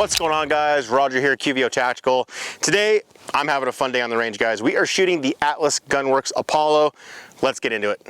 What's going on, guys? Roger here, QVO Tactical. Today, I'm having a fun day on the range, guys. We are shooting the Atlas Gunworks Apollo. Let's get into it.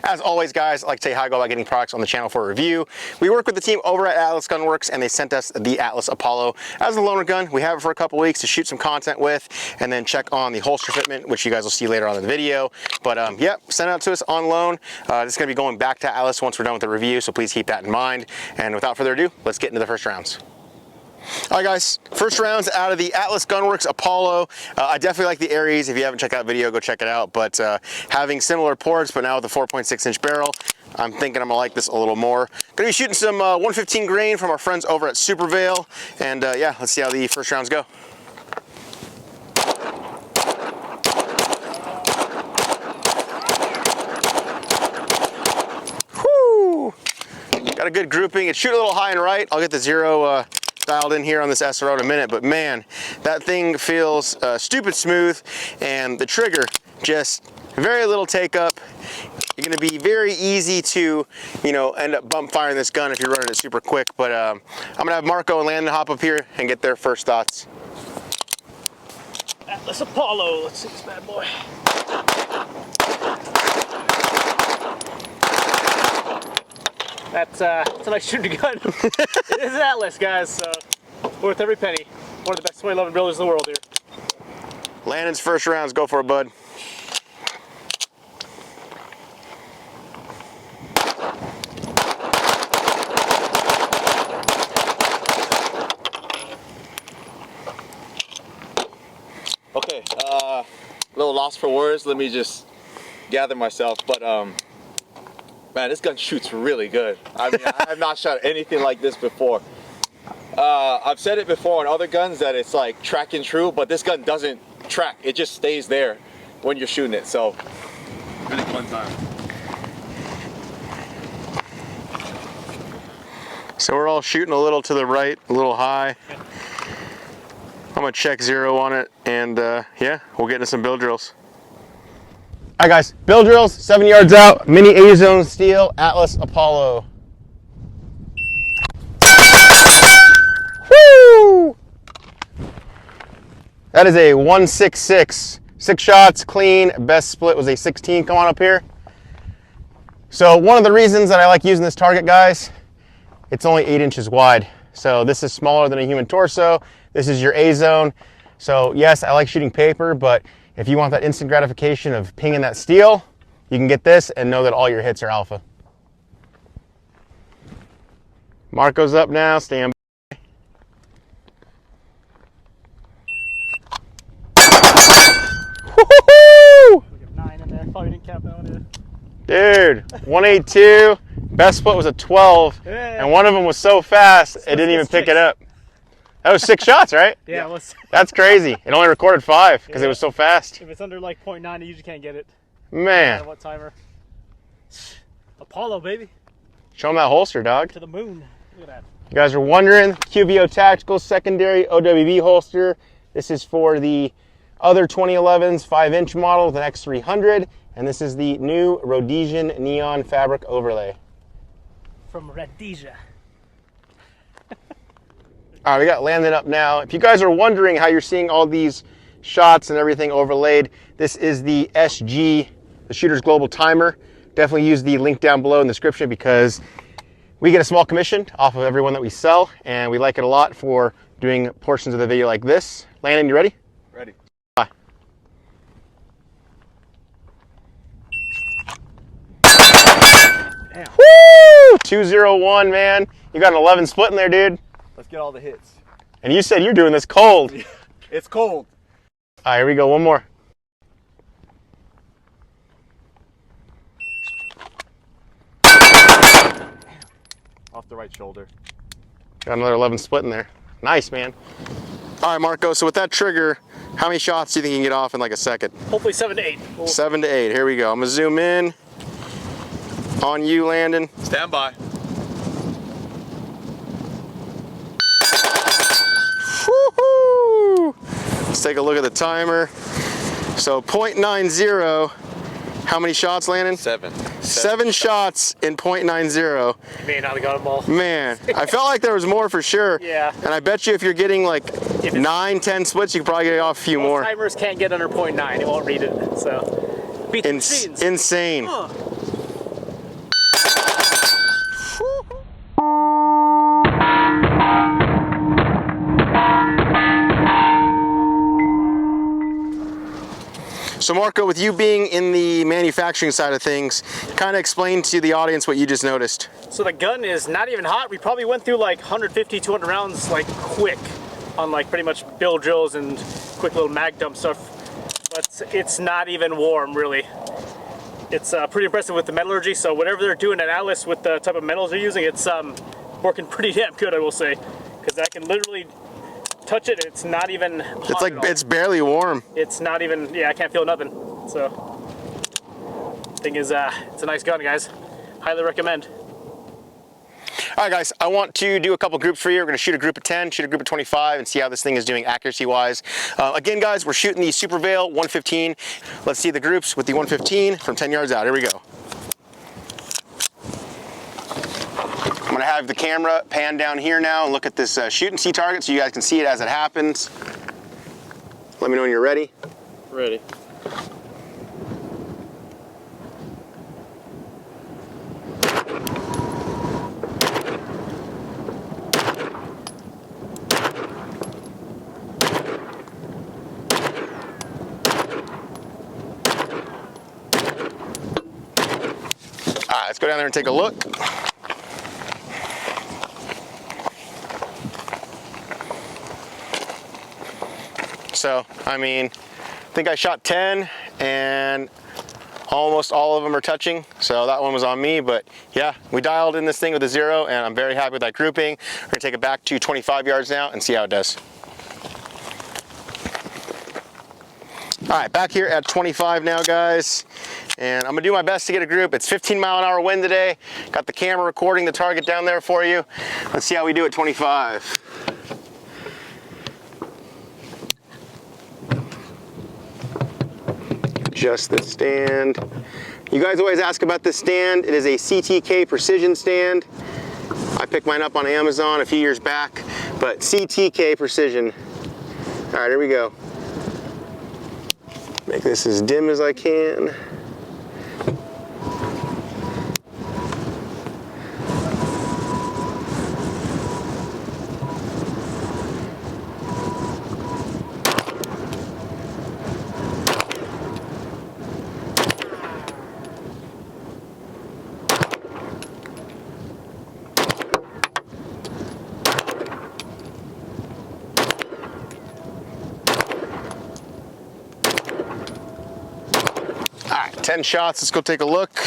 As always, guys, I'd like to tell you how I go about getting products on the channel for a review. We work with the team over at Atlas Gunworks, and they sent us the Atlas Apollo as a loaner gun. We have it for a couple weeks to shoot some content with, and then check on the holster fitment, which you guys will see later on in the video. But yeah, sent it out to us on loan. This is going to be going back to Atlas once we're done with the review, so please keep that in mind. And without further ado, let's get into the first rounds. All right, guys, first rounds out of the Atlas Gunworks Apollo. I definitely like the Aries. If you haven't checked out the video, go check it out. But having similar ports, but now with a 4.6-inch barrel, I'm thinking I'm gonna like this a little more. Gonna be shooting some 115 grain from our friends over at Super Vail. And yeah, let's see how the first rounds go. Whoo! Got a good grouping. It's shooting a little high and right. I'll get the zero dialed in here on this SRO in a minute, but man, that thing feels stupid smooth, and the trigger just very little take up. You're going to be very easy to, you know, end up bump firing this gun if you're running it super quick. But I'm going to have Marco and Landon hop up here and get their first thoughts. Atlas Apollo, let's see this bad boy. That's a nice shooting gun. It is an Atlas, guys, so worth every penny. One of the best 2011 builders in the world here. Landon's first rounds, go for it, bud. Okay, a little lost for words. Let me just gather myself, but man, this gun shoots really good. I mean, I have not shot anything like this before. I've said it before on other guns that it's like track and true, but this gun doesn't track. It just stays there when you're shooting it. So, really fun time. So we're all shooting a little to the right, a little high. I'm gonna check zero on it, and yeah, we'll get into some bill drills. All right, guys, bill drills, 7 yards out, mini A-zone steel, Atlas Apollo. Woo! That is a 166, 6 shots, clean. Best split was a 16. Come on up here. So one of the reasons that I like using this target, guys, it's only 8 inches wide. So this is smaller than a human torso. This is your A-zone. So yes, I like shooting paper, but if you want that instant gratification of pinging that steel, you can get this and know that all your hits are alpha. Marco's up now, stand by. Woo-hoo-hoo! We got 9 in there. Probably didn't cap that one in. Dude, 182. Best split was a 12, yeah. And one of them was so fast, it didn't even pick it up. That was 6 shots, right? Yeah, it was. That's crazy. It only recorded 5 because it was so fast. If it's under like 0.9, you usually can't get it. Man. What timer? Apollo, baby. Show them that holster, dog. To the moon. Look at that. You guys are wondering, QVO Tactical secondary OWB holster. This is for the other 2011's 5-inch model, the X300, and this is the new Rhodesian neon fabric overlay. From Rhodesia. All right, we got Landon up now. If you guys are wondering how you're seeing all these shots and everything overlaid, this is the SG, the Shooter's Global Timer. Definitely use the link down below in the description because we get a small commission off of everyone that we sell, and we like it a lot for doing portions of the video like this. Landon, you ready? Ready. Bye. Damn. Woo! 201, man. You got an 11 split in there, dude. Let's get all the hits. And you said you're doing this cold. It's cold. All right, here we go. One more. Off the right shoulder. Got another 11 split in there. Nice, man. All right, Marco, so with that trigger, how many shots do you think you can get off in like a second? Hopefully 7 to 8. 7 to 8. Here we go. I'm going to zoom in on you, Landon. Stand by. Let's take a look at the timer. So 0.90. How many shots, Landon? Seven shots in 0.90. You may not have got them all. Man, I felt like there was more for sure. Yeah. And I bet you if you're getting like 9, 10 splits, you could probably get off a few more. Timers can't get under 0.9. It won't read it. So, beat the machines. Insane. Huh. So Marco, with you being in the manufacturing side of things, kind of explain to the audience what you just noticed. So the gun is not even hot. We probably went through like 150, 200 rounds like quick on like pretty much bill drills and quick little mag dump stuff. But it's not even warm really. It's pretty impressive with the metallurgy. So whatever they're doing at Atlas with the type of metals they're using, it's working pretty damn good, I will say. Because I can literally touch it, it's not even hot. It's like, it's barely warm. It's not even, yeah, I can't feel nothing. So, thing is, it's a nice gun, guys. Highly recommend. All right, guys, I want to do a couple groups for you. We're going to shoot a group of 10, shoot a group of 25, and see how this thing is doing accuracy-wise. Again, guys, we're shooting the Super Veil 115. Let's see the groups with the 115 from 10 yards out. Here we go. I'm gonna have the camera pan down here now and look at this shoot and see target so you guys can see it as it happens. Let me know when you're ready. Ready. All right, let's go down there and take a look. So, I mean, I think I shot 10 and almost all of them are touching. So that one was on me, but yeah, we dialed in this thing with a 0 and I'm very happy with that grouping. We're gonna take it back to 25 yards now and see how it does. All right, back here at 25 now, guys. And I'm gonna do my best to get a group. It's 15-mile-an-hour wind today. Got the camera recording the target down there for you. Let's see how we do at 25. Adjust the stand. You guys always ask about this stand. It is a CTK precision stand. I picked mine up on Amazon a few years back, but CTK precision. All right, here we go. Make this as dim as I can. All right, 10 shots, let's go take a look.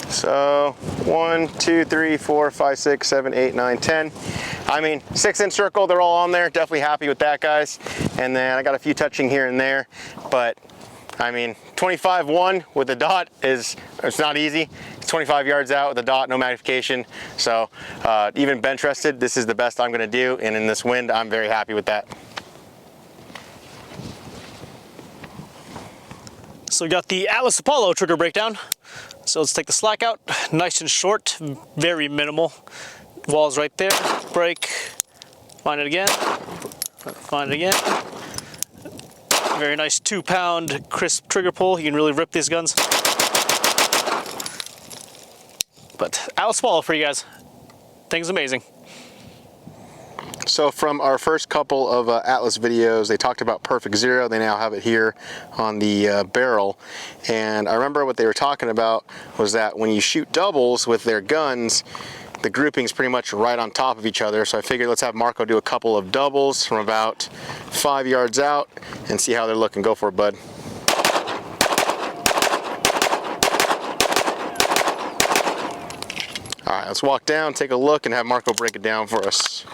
So 1, 2, 3, 4, 5, 6, 7, 8, 9, 10. I mean, 6-inch circle, they're all on there. Definitely happy with that, guys. And then I got a few touching here and there, but I mean, 25-1 with a dot it's not easy. It's 25 yards out with a dot, no magnification. So even bench rested, this is the best I'm gonna do. And in this wind, I'm very happy with that. So we got the Atlas Apollo trigger breakdown. So let's take the slack out, nice and short, very minimal. Wall's right there, break, find it again, find it again. Very nice 2-pound crisp trigger pull. You can really rip these guns. But Atlas Apollo for you guys. Thing's amazing. So from our first couple of Atlas videos, they talked about perfect zero. They now have it here on the barrel. And I remember what they were talking about was that when you shoot doubles with their guns, the grouping's pretty much right on top of each other. So I figured let's have Marco do a couple of doubles from about 5 yards out and see how they're looking. Go for it, bud. All right, let's walk down, take a look, and have Marco break it down for us.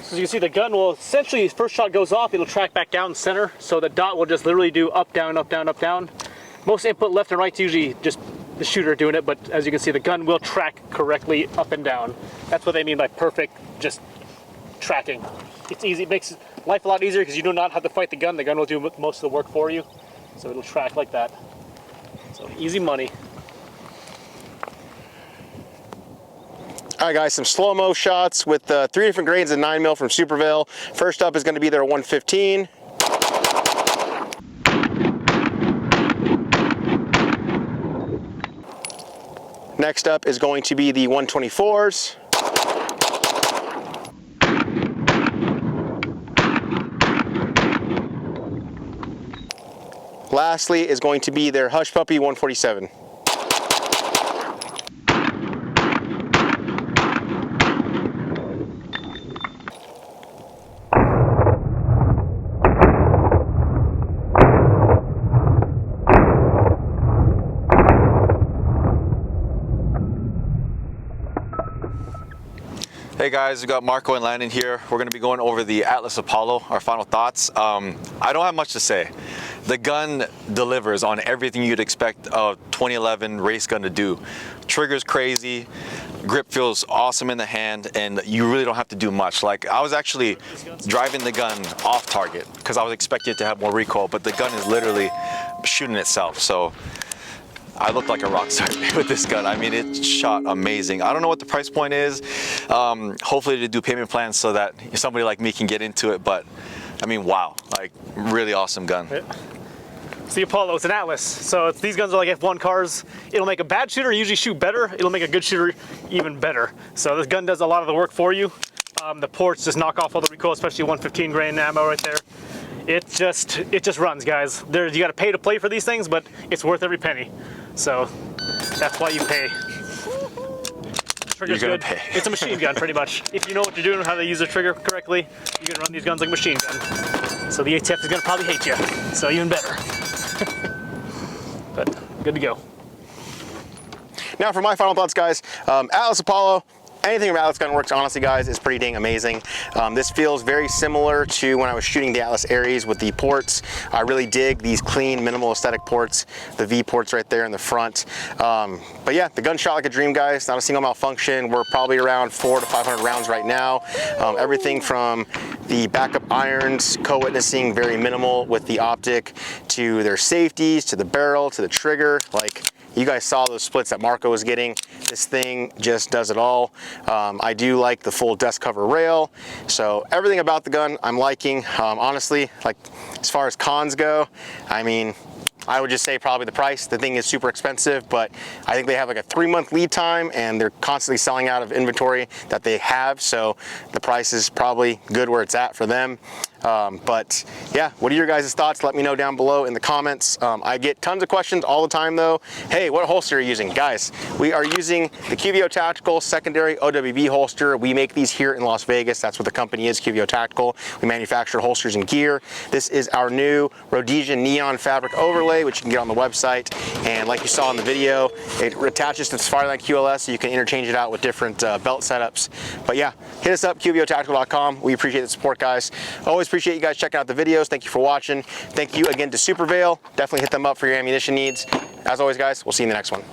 So as you can see, the gun will essentially, first shot goes off, it'll track back down center. So the dot will just literally do up, down, up, down, up, down. Most input left and right's usually just the shooter doing it, but as you can see, the gun will track correctly up and down. That's what they mean by perfect, just tracking. It's easy, it makes life a lot easier because you do not have to fight the gun. The gun will do most of the work for you. So it'll track like that. So easy money. All right, guys, some slow-mo shots with 3 different grades of 9mm from Supervale. First up is going to be their 115. Next up is going to be the 124s. Lastly is going to be their Hush Puppy 147. Hey guys, we got Marco and Landon here. We're going to be going over the Atlas Apollo, our final thoughts. I don't have much to say. The gun delivers on everything you'd expect a 2011 race gun to do. Trigger's crazy, grip feels awesome in the hand, and you really don't have to do much. Like, I was actually driving the gun off target because I was expecting it to have more recoil, but the gun is literally shooting itself. So I looked like a rock star with this gun. I mean, it shot amazing. I don't know what the price point is. Hopefully they do payment plans so that somebody like me can get into it, but I mean, wow, like really awesome gun. It's the Apollo, it's an Atlas. So these guns are like F1 cars. It'll make a bad shooter usually shoot better. It'll make a good shooter even better. So this gun does a lot of the work for you. The ports just knock off all the recoil, especially 115 grain ammo right there. It just runs, guys. You got to pay to play for these things, but it's worth every penny. So that's why you pay. Trigger's good. Pay. It's a machine gun, pretty much. If you know what you're doing and how to use the trigger correctly, you can run these guns like a machine gun. So the ATF is going to probably hate you. So even better. But good to go. Now for my final thoughts, guys. Atlas Apollo. Anything about Atlas Gunworks, honestly, guys, is pretty dang amazing. This feels very similar to when I was shooting the Atlas Aries with the ports. I really dig these clean, minimal aesthetic ports, the V ports right there in the front. But yeah, the gun shot like a dream, guys. Not a single malfunction. We're probably around 400 to 500 rounds right now. Everything from the backup irons, co-witnessing, very minimal with the optic, to their safeties, to the barrel, to the trigger. Like, you guys saw those splits that Marco was getting. This thing just does it all. I do like the full dust cover rail. So everything about the gun I'm liking. Honestly, like as far as cons go, I mean, I would just say probably the price. The thing is super expensive, but I think they have like a 3-month lead time and they're constantly selling out of inventory that they have. So the price is probably good where it's at for them. But yeah, what are your guys' thoughts? Let me know down below in the comments. I get tons of questions all the time though. Hey, what holster are you using? Guys, we are using the QVO Tactical secondary OWB holster. We make these here in Las Vegas. That's what the company is, QVO Tactical. We manufacture holsters and gear. This is our new Rhodesian neon fabric overlay, which you can get on the website. And like you saw in the video, it attaches to this Fireline QLS, so you can interchange it out with different belt setups. But yeah, hit us up, QVOtactical.com. We appreciate the support, guys. Always appreciate you guys checking out the videos. Thank you for watching. Thank you again to Supervale. Definitely hit them up for your ammunition needs. As always, guys, we'll see you in the next one.